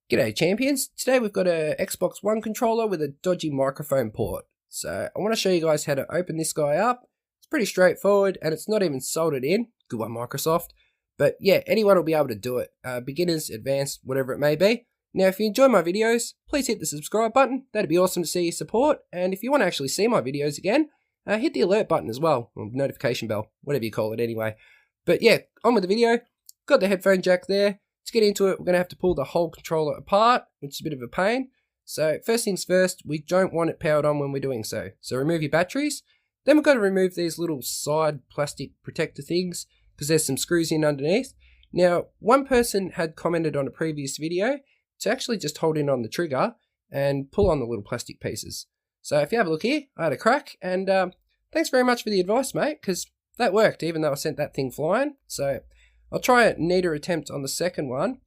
G'day champions, today we've got a Xbox One controller with a dodgy microphone port. So I want to show you guys how to open this guy up. It's pretty straightforward and it's not even soldered in. Good one Microsoft. But yeah, anyone will be able to do it. Beginners, advanced, whatever it may be. Now if you enjoy my videos, please hit the subscribe button. That'd be awesome to see your support. And if you want to actually see my videos again, hit the alert button as well. Or notification bell, whatever you call it anyway. But yeah, on with the video. Got the headphone jack there. To get into it, we're going to have to pull the whole controller apart, which is a bit of a pain. So first things first, we don't want it powered on when we're doing so. So remove your batteries. Then we've got to remove these little side plastic protector things because there's some screws in underneath. Now, one person had commented on a previous video to actually just hold in on the trigger and pull on the little plastic pieces. So if you have a look here, I had a crack and thanks very much for the advice, mate, because that worked even though I sent that thing flying. So I'll try a neater attempt on the second one,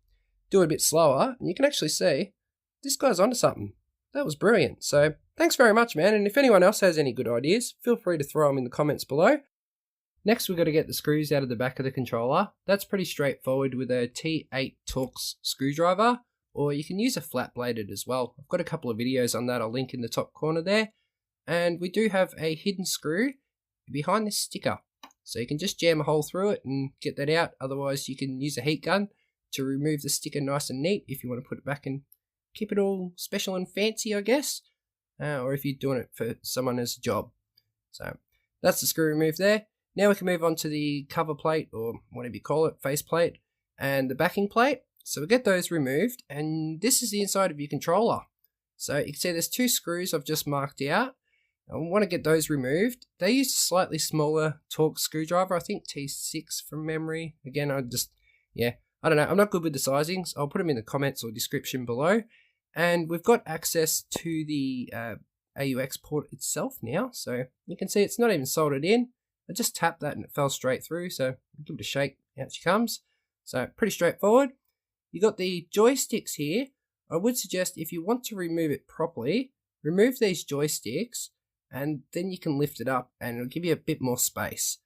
do it a bit slower, and you can actually see this guy's onto something. That was brilliant. So thanks very much, man. And if anyone else has any good ideas, feel free to throw them in the comments below. Next, we've got to get the screws out of the back of the controller. That's pretty straightforward with a T8 Torx screwdriver, or you can use a flat bladed as well. I've got a couple of videos on that. I'll link in the top corner there. And we do have a hidden screw behind this sticker. So you can just jam a hole through it and get that out. Otherwise, you can use a heat gun to remove the sticker nice and neat if you want to put it back and keep it all special and fancy, I guess. Or if you're doing it for someone as a job. So that's the screw removed there. Now we can move on to the cover plate, or whatever you call it, face plate, and the backing plate. So we'll get those removed, and this is the inside of your controller. So you can see there's two screws I've just marked out. I want to get those removed. They use a slightly smaller Torx screwdriver, I think T6 from memory. Again, I don't know. I'm not good with the sizings. I'll put them in the comments or description below. And we've got access to the AUX port itself now. So you can see it's not even soldered in. I just tapped that and it fell straight through. So give it a shake, out she comes. So pretty straightforward. You got the joysticks here. I would suggest if you want to remove it properly, remove these joysticks, and then you can lift it up and it'll give you a bit more space.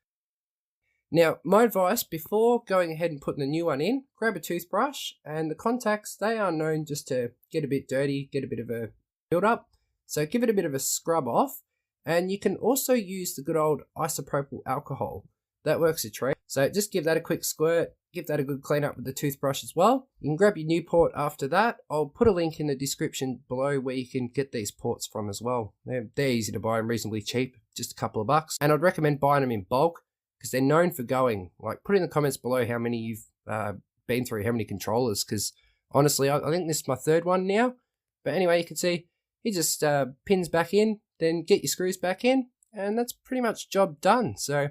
Now, my advice before going ahead and putting the new one in, grab a toothbrush, and the contacts, they are known just to get a bit dirty, get a bit of a build up. So give it a bit of a scrub off, and you can also use the good old isopropyl alcohol. That works a treat. So just give that a quick squirt, give that a good clean up with the toothbrush as well. You can grab your new port after that. I'll put a link in the description below where you can get these ports from as well. They're easy to buy and reasonably cheap, just a couple of bucks. And I'd recommend buying them in bulk because they're known for going. Like, put in the comments below how many you've been through, how many controllers, because honestly, I think this is my third one now. But anyway, you can see he just pins back in, then get your screws back in, and that's pretty much job done. So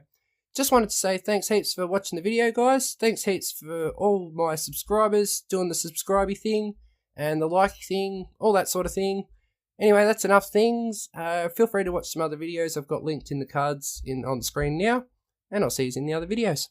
just wanted to say thanks heaps for watching the video, guys. Thanks heaps for all my subscribers doing the subscribey thing and the like thing, all that sort of thing. Anyway, that's enough things. Feel free to watch some other videos I've got linked in the cards on the screen now, and I'll see you in the other videos.